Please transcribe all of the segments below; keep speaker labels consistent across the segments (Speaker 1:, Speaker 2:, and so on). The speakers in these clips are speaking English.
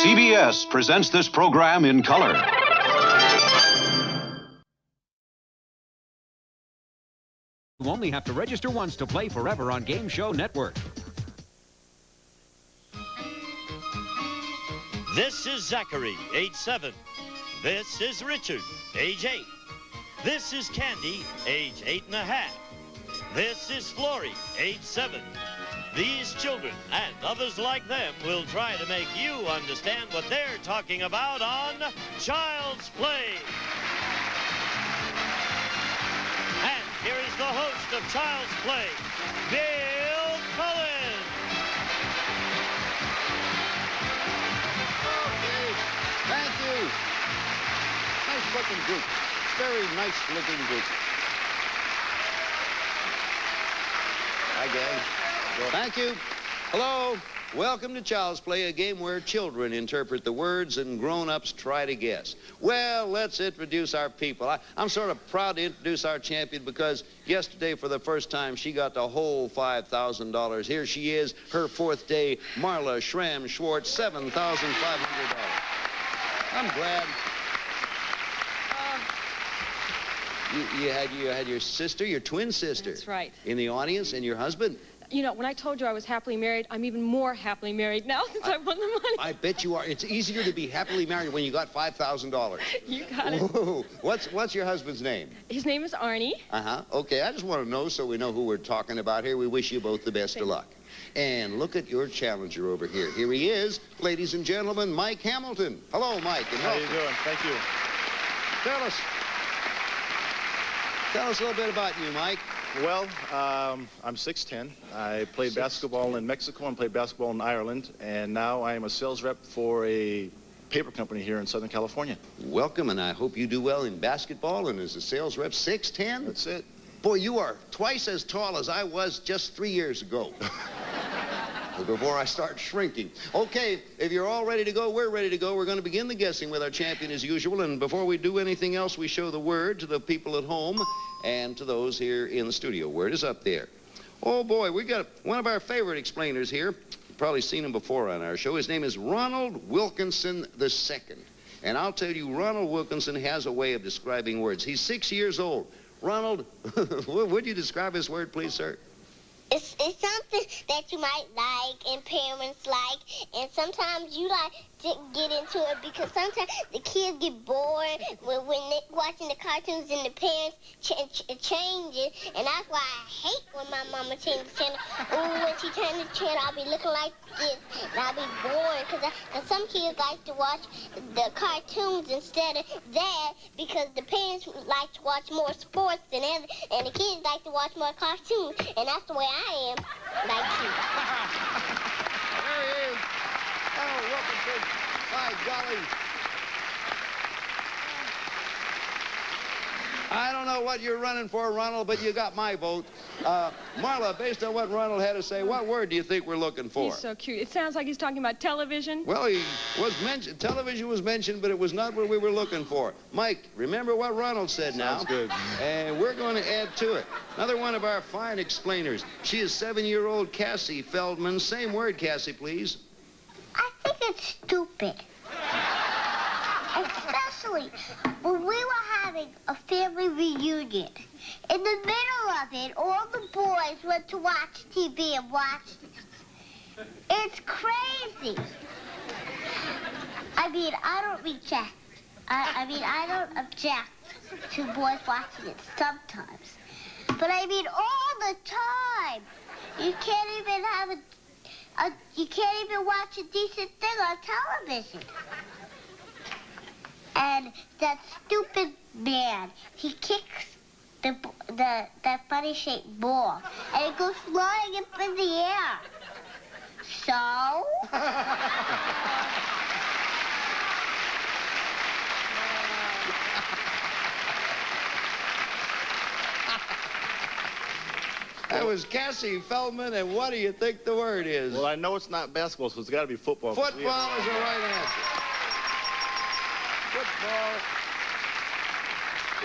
Speaker 1: CBS presents this program in color.
Speaker 2: You only have to register once to play forever on Game Show Network.
Speaker 3: This is Zachary, age 7. This is Richard, age 8. This is Candy, age 8.5. This is Flory, age 7. These children and others like them will try to make you understand what they're talking about on Child's Play. And here is the host of Child's Play, Bill Cullen.
Speaker 4: Okay, thank you. Nice looking group. Very nice looking group. Hi, gang. Well, thank you. Hello. Welcome to Child's Play, a game where children interpret the words and grown-ups try to guess. Well, let's introduce our people. I'm sort of proud to introduce our champion because yesterday, for the first time, she got the whole $5,000. Here she is, her fourth day, Marla Schramm Schwartz, $7,500. I'm glad. You had your sister, your twin sister.
Speaker 5: That's right.
Speaker 4: In the audience, and your husband.
Speaker 5: You know, when I told you I was happily married, I'm even more happily married now since I won the money.
Speaker 4: I bet you are. It's easier to be happily married when you got $5,000.
Speaker 5: You got it.
Speaker 4: Whoa. What's your husband's name?
Speaker 5: His name is Arnie.
Speaker 4: Uh-huh. Okay, I just want to know so we know who we're talking about here. We wish you both the best of luck. And look at your challenger over here. Here he is, ladies and gentlemen, Mike Hamilton. Hello, Mike. And
Speaker 6: how you doing? Thank you.
Speaker 4: Tell us a little bit about you, Mike.
Speaker 6: Well, I'm 6'10". I played basketball in Mexico and played basketball in Ireland, and now I am a sales rep for a paper company here in Southern California.
Speaker 4: Welcome, and I hope you do well in basketball and as a sales rep. 6'10"?
Speaker 6: That's it.
Speaker 4: Boy, you are twice as tall as I was just 3 years ago. Before I start shrinking. Okay, if you're all ready to go, we're ready to go. We're going to begin the guessing with our champion as usual. And before we do anything else, we show the word to the people at home and to those here in the studio. Word is up there. Oh, boy, we got one of our favorite explainers here. You've probably seen him before on our show. His name is Ronald Wilkinson II. And I'll tell you, Ronald Wilkinson has a way of describing words. He's 6 years old. Ronald, would you describe his word, please, sir?
Speaker 7: It's something that you might like and parents like, and sometimes you like to get into it because sometimes the kids get bored when they're watching the cartoons and the parents change it, and that's why I hate when my mama changes the channel. Ooh, when she changes the channel, I'll be looking like this, and I'll be bored because some kids like to watch the cartoons instead of that because the parents like to watch more sports than ever, and the kids like to watch more cartoons, and that's the way I am, like you.
Speaker 4: There he is. Oh, Wilkinson. My golly. I don't know what you're running for, Ronald, but you got my vote. Marla, based on what Ronald had to say, what word do you think we're looking for?
Speaker 5: He's so cute. It sounds like he's talking about television.
Speaker 4: Well, he was mentioned. Television was mentioned, but it was not what we were looking for. Mike, remember what Ronald said now.
Speaker 6: Sounds good.
Speaker 4: And we're going to add to it. Another one of our fine explainers. She is 7-year-old Cassie Feldman. Same word, Cassie, please.
Speaker 7: I think it's stupid. Especially when we were having a family reunion. In the middle of it, all the boys went to watch TV and watched it. It's crazy. I mean, I don't reject. I don't object to boys watching it sometimes. But I mean, all the time. You can't even have you can't even watch a decent thing on television. And that stupid man, he kicks that funny-shaped ball, and it goes flying up in the air. So?
Speaker 4: That was Cassie Feldman, and what do you think the word is?
Speaker 6: Well, I know it's not basketball, so it's got to be football.
Speaker 4: Football is the right answer. Football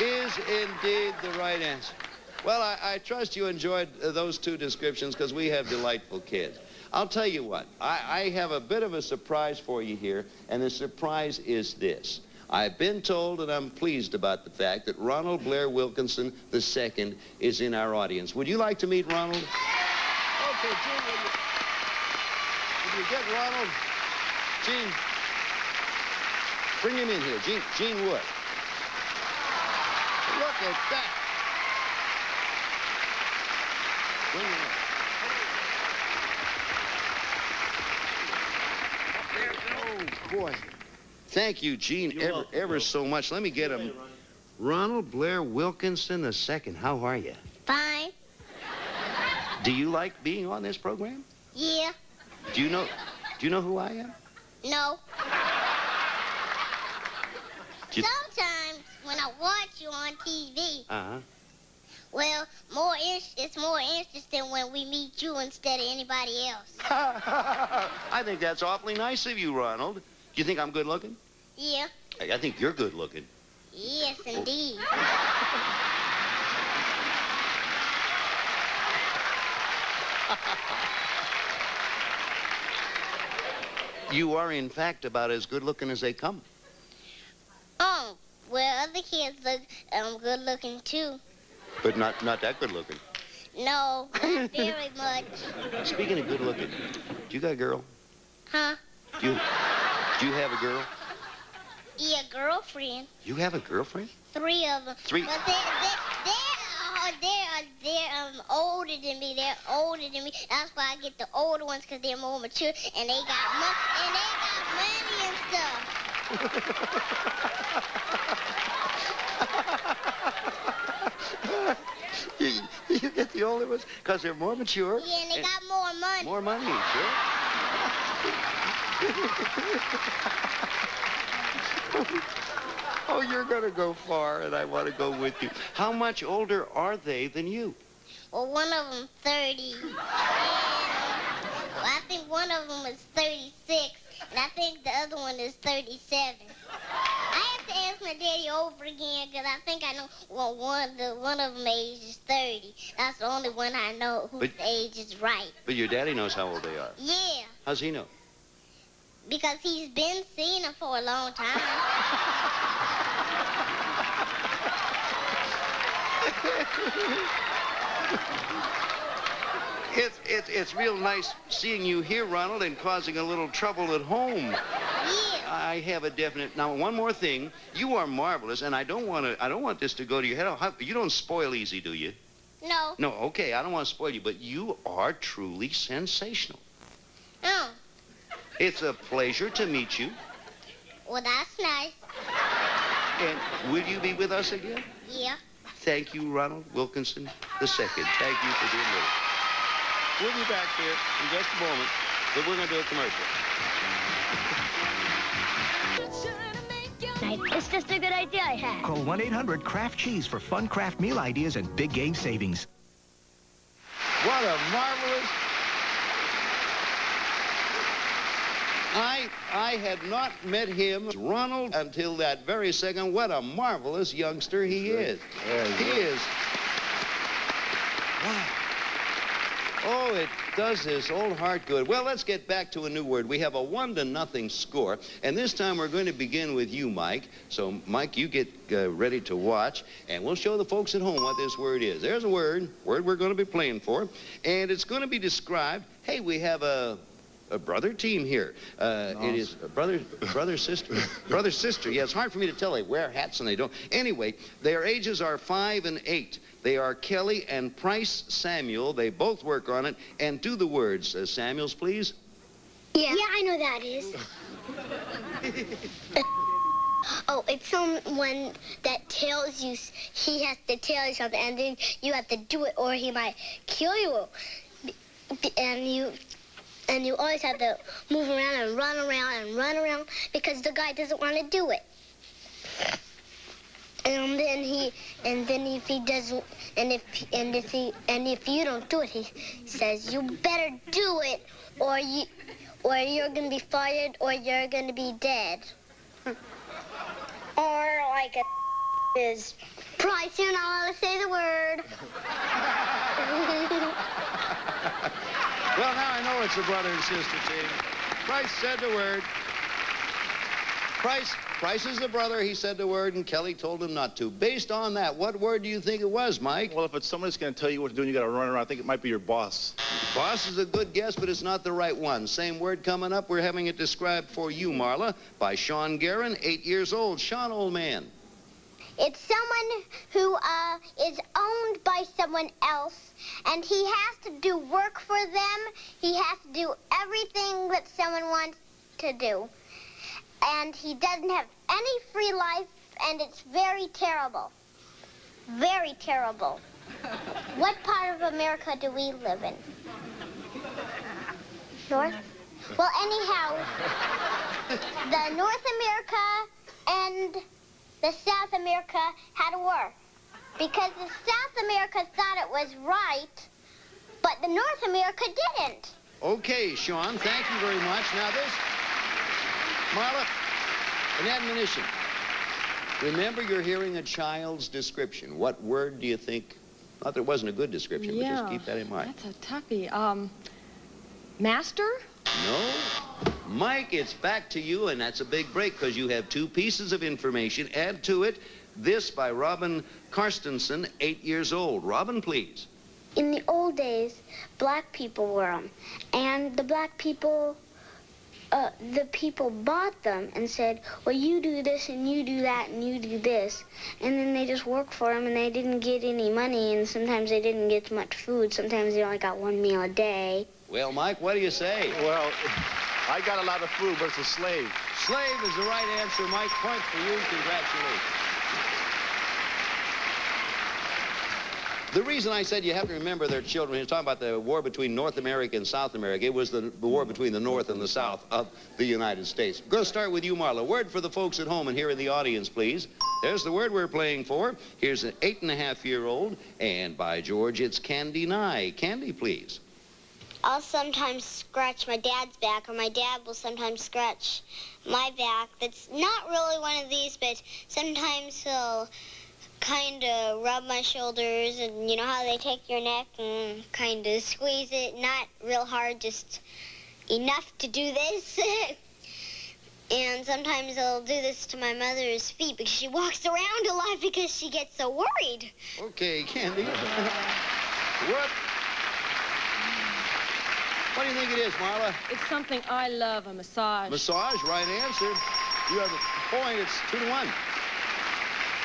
Speaker 4: is indeed the right answer. Well, I trust you enjoyed those two descriptions because we have delightful kids. I'll tell you what, I have a bit of a surprise for you here, and the surprise is this. I've been told, and I'm pleased about the fact, that Ronald Blair Wilkinson II is in our audience. Would you like to meet Ronald? Okay, Gene, will you get Ronald? Gene, bring him in here. Gene Wood. Look at that. Bring him in. Oh, boy. Thank you, Gene, ever so much. Let me get him. Ronald Blair Wilkinson II. How are you?
Speaker 7: Fine.
Speaker 4: Do you like being on this program?
Speaker 7: Yeah.
Speaker 4: Do you know who I am?
Speaker 7: No. Sometimes when I watch you on TV, well, it's more interesting when we meet you instead of anybody else.
Speaker 4: I think that's awfully nice of you, Ronald. Do you think I'm good looking?
Speaker 7: Yeah.
Speaker 4: I think you're good looking.
Speaker 7: Yes, indeed.
Speaker 4: You are, in fact, about as good looking as they come.
Speaker 7: Oh, well, other kids look good looking too.
Speaker 4: But not that good looking.
Speaker 7: No, not very much.
Speaker 4: Speaking of good looking, do you got a girl?
Speaker 7: Huh?
Speaker 4: Do you have a girl?
Speaker 7: Yeah, girlfriend.
Speaker 4: You have a girlfriend?
Speaker 7: 3 of them.
Speaker 4: 3?
Speaker 7: But they're older than me. They're older than me. That's why I get the older ones because they're more mature and they got money and stuff.
Speaker 4: You get the older ones because they're more mature.
Speaker 7: Yeah, and they got more money.
Speaker 4: More money, sure. Oh, you're going to go far, and I want to go with you. How much older are they than you?
Speaker 7: Well, one of them 30. And, I think one of them is 36, and I think the other one is 37. I have to ask my daddy over again because I think I know one of them age is 30. That's the only one I know whose age is right.
Speaker 4: But your daddy knows how old they are.
Speaker 7: Yeah.
Speaker 4: How's he know?
Speaker 7: Because he's been seeing them for a long time.
Speaker 4: It's real nice seeing you here, Ronald, and causing a little trouble at home.
Speaker 7: Yeah.
Speaker 4: I have a definite. Now, one more thing. You are marvelous, and I don't want this to go to your head. You don't spoil easy, do you?
Speaker 7: No.
Speaker 4: No. Okay, I don't want to spoil you, but you are truly sensational.
Speaker 7: Oh.
Speaker 4: It's a pleasure to meet you.
Speaker 7: Well, that's nice.
Speaker 4: And will you be with us again?
Speaker 7: Yeah.
Speaker 4: Thank you, Ronald Wilkinson II. Thank you for being with us. We'll be back here in just a moment, but we're going to do a commercial.
Speaker 8: It's just a good idea I had.
Speaker 9: Call 1-800-CRAFT-CHEESE for fun craft meal ideas and big game savings.
Speaker 4: What a marvelous... I had not met him, Ronald, until that very second. What a marvelous youngster he is. He is. Wow. Oh, it does his old heart good. Well, let's get back to a new word. We have a 1-0 score, and this time we're going to begin with you, Mike. So, Mike, you get ready to watch, and we'll show the folks at home what this word is. There's a word we're going to be playing for, and it's going to be described. Hey, we have a brother team here. It is a brother, sister. Brother, sister. Yeah, it's hard for me to tell. They wear hats and they don't. Anyway, their ages are 5 and 8. They are Kelly and Price Samuel. They both work on it. And do the words, Samuels, please.
Speaker 7: Yeah, I know that is. Oh, it's someone that tells you he has to tell you something, and then you have to do it, or he might kill you. And you always have to move around and run around because the guy doesn't want to do it. And if you don't do it, he says you better do it, or you're gonna be fired, or you're gonna be dead.
Speaker 8: Or like a is
Speaker 7: Pretty soon I'll let her say the word.
Speaker 4: Well, now I know it's a brother and sister team. Price said the word. Price is the brother. He said the word, and Kelly told him not to. Based on that, what word do you think it was, Mike?
Speaker 6: Well, if it's someone that's going to tell you what to do and you got to run around, I think it might be your boss.
Speaker 4: Boss is a good guess, but it's not the right one. Same word coming up. We're having it described for you, Marla, by Sean Guerin, 8 years old. Sean, old man.
Speaker 7: It's someone who is owned by someone else, and he has to do work for them. He has to do everything that someone wants to do. And he doesn't have any free life, and it's very terrible. Very terrible. What part of America do we live in? North? Well, anyhow, the North America and the South America had a war. Because the South America thought it was right, but the North America didn't.
Speaker 4: Okay, Sean, thank you very much. Now this, Marla, an admonition. Remember, you're hearing a child's description. What word do you think? Not that it wasn't a good description, but just keep that in mind.
Speaker 5: That's a toughie. Master?
Speaker 4: No. Mike, it's back to you, and that's a big break because you have 2 pieces of information. Add to it this by Robin Karstensen, 8 years old. Robin, please.
Speaker 7: In the old days, black people were them. And the black people, the people bought them and said, well, you do this and you do that and you do this. And then they just worked for them and they didn't get any money, and sometimes they didn't get much food. Sometimes they only got 1 meal a day.
Speaker 4: Well, Mike, what do you say?
Speaker 6: Well, I got a lot of food, but it's a slave.
Speaker 4: Slave is the right answer, Mike. Point for you. Congratulations. The reason I said you have to remember their children, he's talking about the war between North America and South America. It was the war between the North and the South of the United States. I'm going to start with you, Marla. Word for the folks at home and here in the audience, please. There's the word we're playing for. Here's an 8.5-year-old, and by George, it's Candy Nye. Candy, please.
Speaker 7: I'll sometimes scratch my dad's back, or my dad will sometimes scratch my back. That's not really one of these, but sometimes he'll kind of rub my shoulders, and you know how they take your neck and kind of squeeze it, not real hard, just enough to do this. And sometimes he'll do this to my mother's feet because she walks around a lot because she gets so worried.
Speaker 4: Okay, Candy. What do you think it is, Marla?
Speaker 5: It's something I love, a massage.
Speaker 4: Massage, right answer. You have a point. It's 2-1.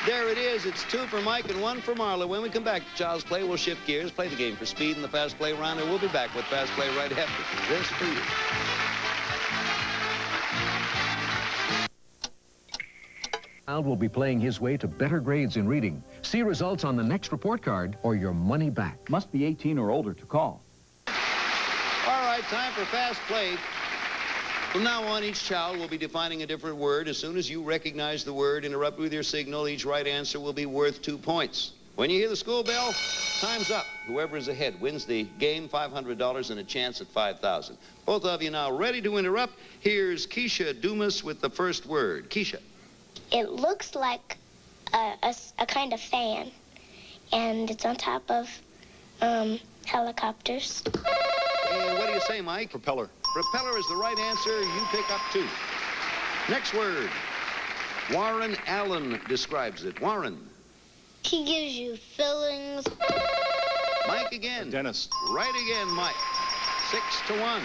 Speaker 4: There it is. It's 2 for Mike and 1 for Marla. When we come back to Child's Play, we'll shift gears, play the game for speed in the Fast Play round, and we'll be back with Fast Play right after this for you.
Speaker 2: Child will be playing his way to better grades in reading. See results on the next report card or your money back.
Speaker 10: Must be 18 or older to call.
Speaker 4: All right, time for Fast Play. From now on, each child will be defining a different word. As soon as you recognize the word, interrupt with your signal. Each right answer will be worth 2 points. When you hear the school bell, time's up. Whoever is ahead wins the game, $500 and a chance at $5,000. Both of you now ready to interrupt. Here's Keisha Dumas with the first word. Keisha.
Speaker 7: It looks like a kind of fan, and it's on top of helicopters.
Speaker 4: What do you say, Mike?
Speaker 6: Propeller.
Speaker 4: Propeller is the right answer. You pick up 2. Next word. Warren Allen describes it. Warren.
Speaker 7: He gives you fillings.
Speaker 4: Mike again.
Speaker 6: A dentist.
Speaker 4: Right again, Mike. 6-1.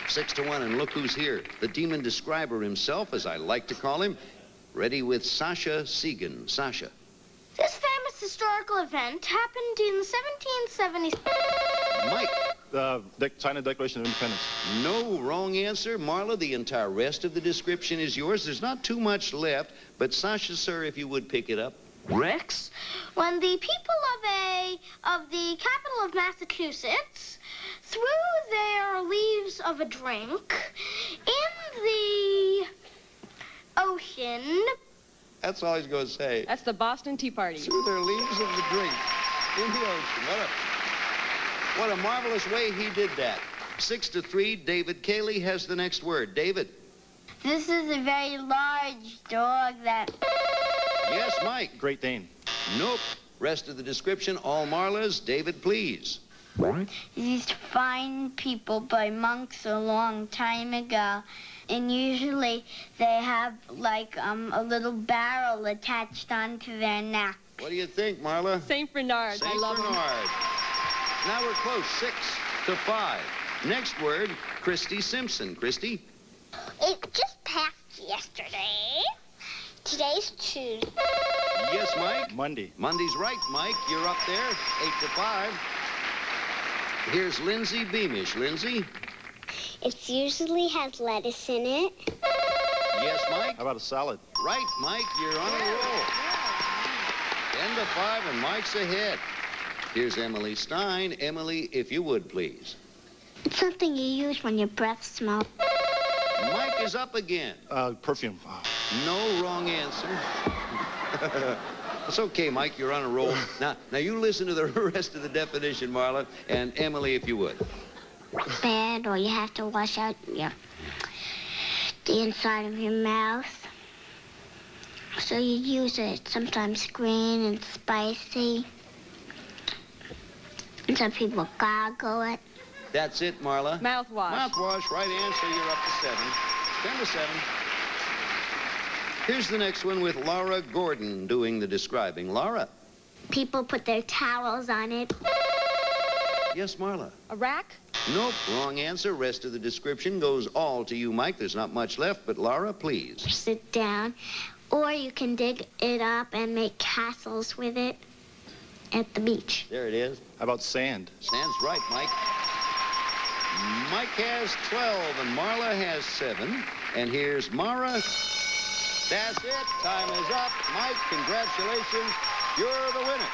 Speaker 4: 6-1, and look who's here. The demon describer himself, as I like to call him. Ready with Sasha Segan. Sasha.
Speaker 7: This famous historical event happened in the 1770s.
Speaker 4: Mike.
Speaker 6: Sign the Declaration of Independence.
Speaker 4: No, wrong answer. Marla, the entire rest of the description is yours. There's not too much left, but Sasha, sir, if you would pick it up.
Speaker 10: Rex?
Speaker 7: When the people of the capital of Massachusetts threw their leaves of a drink in the ocean.
Speaker 4: That's all he's going to say.
Speaker 5: That's the Boston Tea Party.
Speaker 4: Threw their leaves of the drink in the ocean. What a marvelous way he did that. 6-3, David Cayley has the next word. David.
Speaker 7: This is a very large dog that...
Speaker 4: Yes, Mike.
Speaker 6: Great Dane.
Speaker 4: Nope. Rest of the description, all Marlas. David, please.
Speaker 7: These fine people by monks a long time ago, and usually they have like a little barrel attached onto their neck.
Speaker 4: What do you think, Marla?
Speaker 5: St. Bernard. I love
Speaker 4: St. Bernard. Now we're close, 6-5. Next word, Christy Simpson. Christy?
Speaker 7: It just passed yesterday. Today's Tuesday.
Speaker 4: Yes, Mike?
Speaker 6: Monday.
Speaker 4: Monday's right, Mike. You're up there, 8-5. Here's Lindsay Beamish. Lindsay?
Speaker 7: It usually has lettuce in it.
Speaker 4: Yes, Mike?
Speaker 6: How about a salad?
Speaker 4: Right, Mike. You're on a roll. 10-5, and Mike's ahead. Here's Emily Stein. Emily, if you would, please.
Speaker 7: It's something you use when your breath smells.
Speaker 4: Mike is up again.
Speaker 6: Perfume.
Speaker 4: No wrong answer. It's okay, Mike. You're on a roll. Now you listen to the rest of the definition, Marla, and Emily, if you would.
Speaker 7: Bad, or you have to wash out the inside of your mouth. So you use it. Sometimes green and spicy. And some people gargle it.
Speaker 4: That's it, Marla.
Speaker 5: Mouthwash.
Speaker 4: Mouthwash, right answer. You're up to 7. 10-7. Here's the next one with Laura Gordon doing the describing. Laura?
Speaker 7: People put their towels on it.
Speaker 4: Yes, Marla.
Speaker 5: A rack?
Speaker 4: Nope, wrong answer. Rest of the description goes all to you, Mike. There's not much left, but Laura, please.
Speaker 7: Sit down. Or you can dig it up and make castles with it at the beach.
Speaker 4: There it is.
Speaker 6: How about sand?
Speaker 4: Sand's right, Mike. Mike has 12 and Marla has 7. And here's Mara. That's it. Time is up. Mike, congratulations. You're the winner.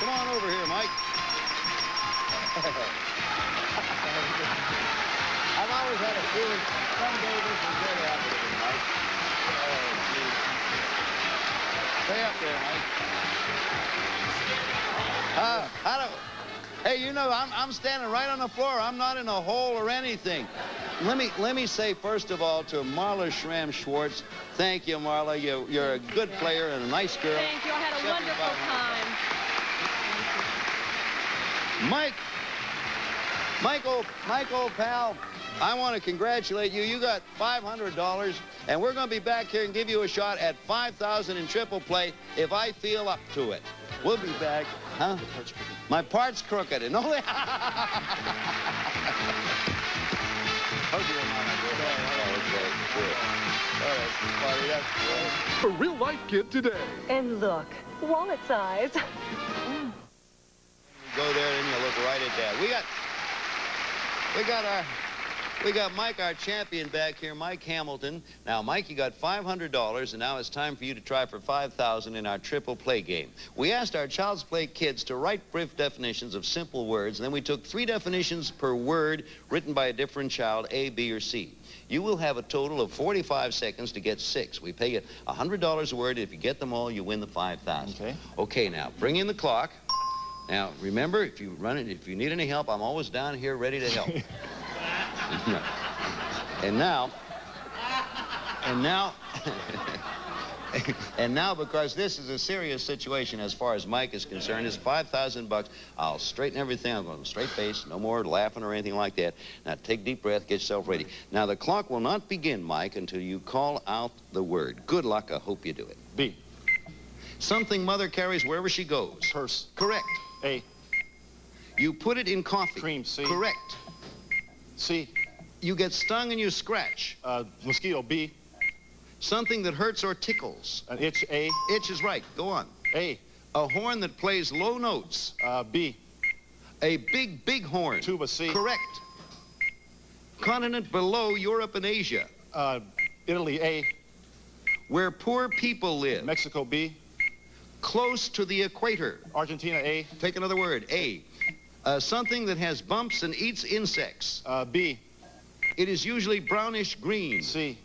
Speaker 4: Come on over here, Mike. I've always had a feeling someday this will get happening, Mike. Oh, geez. Stay up there, Mike. Hey, you know, I'm standing right on the floor. I'm not in a hole or anything. Let me say, first of all, to Marla Schramm-Schwartz, thank you, Marla. You're a good player and a nice girl.
Speaker 5: Thank you. I had a wonderful time.
Speaker 4: Mike, old pal, I want to congratulate you. You got $500, and we're going to be back here and give you a shot at $5,000 in triple play if I feel up to it. We'll be back. Huh? My part's crooked. And only...
Speaker 11: A real-life kid today.
Speaker 12: And look, wallet size.
Speaker 4: Go there and you look right at that. We got Mike, our champion, back here, Mike Hamilton. Now, Mike, you got $500, and now it's time for you to try for $5,000 in our triple play game. We asked our Child's Play kids to write brief definitions of simple words, and then we took 3 definitions per word written by a different child, A, B, or C. You will have a total of 45 seconds to get 6. We pay you $100 a word. If you get them all, you win the $5,000.
Speaker 6: Okay. Okay,
Speaker 4: now, bring in the clock. Now, remember, if you need any help, I'm always down here ready to help. And now, because this is a serious situation as far as Mike is concerned, it's $5,000. I'll straighten everything. I'm going to straight face, no more laughing or anything like that. Now, take a deep breath, get yourself ready. Now, the clock will not begin, Mike, until you call out the word. Good luck. I hope you do it.
Speaker 6: B.
Speaker 4: Something mother carries wherever she goes.
Speaker 6: Purse.
Speaker 4: Correct.
Speaker 6: A.
Speaker 4: You put it in coffee.
Speaker 6: Cream. C.
Speaker 4: Correct.
Speaker 6: C.
Speaker 4: You get stung and you scratch.
Speaker 6: Mosquito. B.
Speaker 4: Something that hurts or tickles.
Speaker 6: An itch. A.
Speaker 4: Itch is right. Go on.
Speaker 6: A.
Speaker 4: A horn that plays low notes.
Speaker 6: B.
Speaker 4: A big horn.
Speaker 6: Tuba. C.
Speaker 4: Correct. Continent below Europe and Asia.
Speaker 6: Italy. A.
Speaker 4: Where poor people live.
Speaker 6: Mexico. B.
Speaker 4: Close to the equator.
Speaker 6: Argentina. A.
Speaker 4: Take another word. A. Something that has bumps and eats insects.
Speaker 6: B.
Speaker 4: It is usually brownish green.
Speaker 6: C.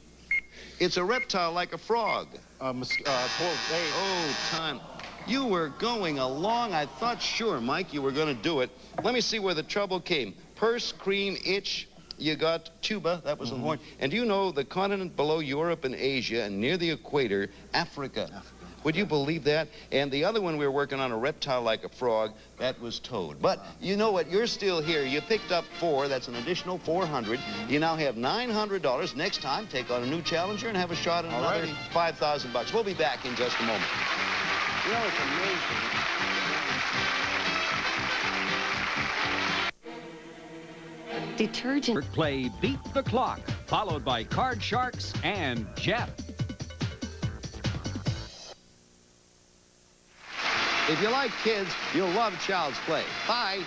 Speaker 4: It's a reptile like a frog.
Speaker 6: A.
Speaker 4: Oh, time. You were going along. I thought, sure, Mike, you were going to do it. Let me see where the trouble came. Purse, cream, itch. you got tuba, that was the horn. And do you know the continent below Europe and Asia and near the equator, Africa? Would you believe that? And the other one we were working on, a reptile like a frog, that was toad. But you know what? You're still here. You picked up 4. That's an additional 400. You now have $900. Next time, take on a new challenger and have a shot at another 5,000 bucks. We'll be back in just a moment. You know, it's amazing.
Speaker 13: Detergent.
Speaker 14: Play Beat the Clock, followed by Card Sharks and Jeff.
Speaker 4: If you like kids, you'll love Child's Play. Bye.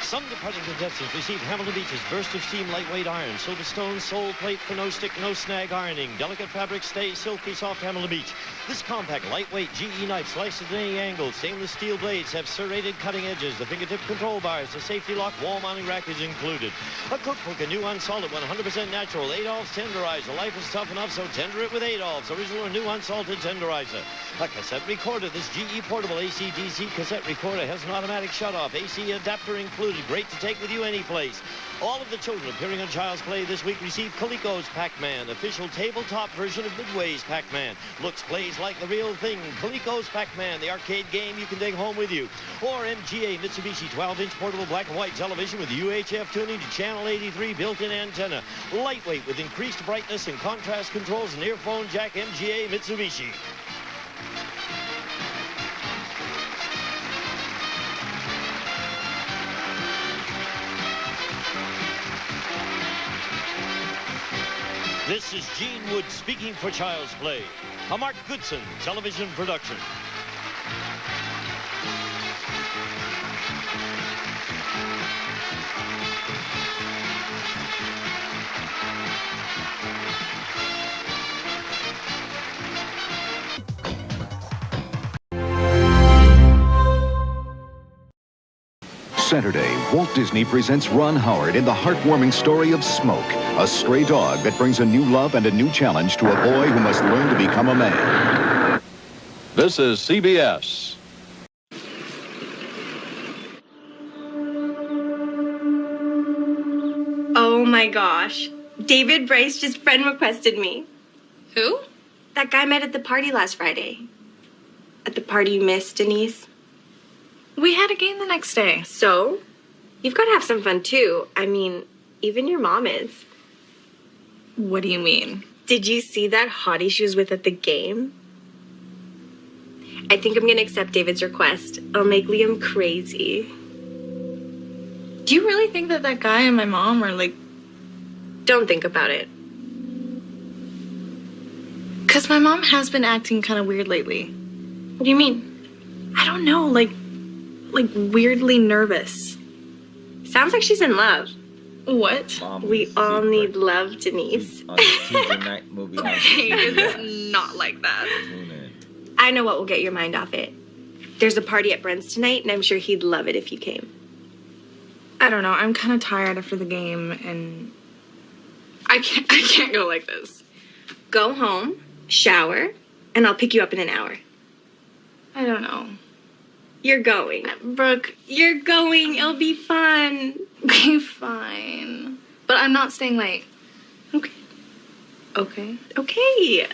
Speaker 3: Some departing contestants receive Hamilton Beach's Burst of Steam Lightweight Iron, Silverstone Sole Plate for no stick, no snag ironing, delicate fabric stay, silky soft Hamilton Beach. This compact, lightweight GE knife slices at any angle. Stainless steel blades have serrated cutting edges. The fingertip control bars, the safety lock, wall mounting rack is included. A cookbook, a new unsalted 100% natural. Adolph's tenderizer. Life is tough enough, so tender it with Adolph's. Original or new unsalted tenderizer. A cassette recorder. This GE portable AC/DC cassette recorder has an automatic shutoff. AC adapter included. Great to take with you any place. All of the children appearing on Child's Play this week receive Coleco's Pac-Man, official tabletop version of Midway's Pac-Man. Looks, plays like the real thing. Coleco's Pac-Man, the arcade game you can take home with you. Or MGA Mitsubishi 12-inch portable black and white television with UHF tuning to channel 83 built-in antenna. Lightweight with increased brightness and contrast controls and earphone jack. MGA Mitsubishi. This is Gene Wood speaking for Child's Play, a Mark Goodson television production.
Speaker 2: Saturday, Walt Disney presents Ron Howard in the heartwarming story of Smoke, a stray dog that brings a new love and a new challenge to a boy who must learn to become a man.
Speaker 15: This is CBS.
Speaker 16: Oh my gosh. David Bryce just friend requested me.
Speaker 17: Who?
Speaker 16: That guy I met at the party last Friday. At the party you missed, Denise.
Speaker 17: We had a game the next day.
Speaker 16: So? You've got to have some fun too. I mean, even your mom is.
Speaker 17: What do you mean?
Speaker 16: Did you see that hottie she was with at the game? I think I'm going to accept David's request. I'll make Liam crazy.
Speaker 17: Do you really think that that guy and my mom are like...
Speaker 16: Don't think about it.
Speaker 17: Because my mom has been acting kind of weird lately.
Speaker 16: What do you mean?
Speaker 17: I don't know, like weirdly nervous.
Speaker 16: Sounds like she's in love.
Speaker 17: What?
Speaker 16: We all need love, Denise.
Speaker 17: Hey, it's not like that.
Speaker 16: I know what will get your mind off it. There's a party at Brent's tonight, and I'm sure he'd love it if you came.
Speaker 17: I don't know. I'm kind of tired after the game, and I can't go like this.
Speaker 16: Go home, shower, and I'll pick you up in an hour.
Speaker 17: I don't know.
Speaker 16: You're going.
Speaker 17: Brooke.
Speaker 16: You're going. It'll be fun.
Speaker 17: Be fine. But I'm not staying late.
Speaker 16: Okay.
Speaker 17: Okay.
Speaker 16: Okay.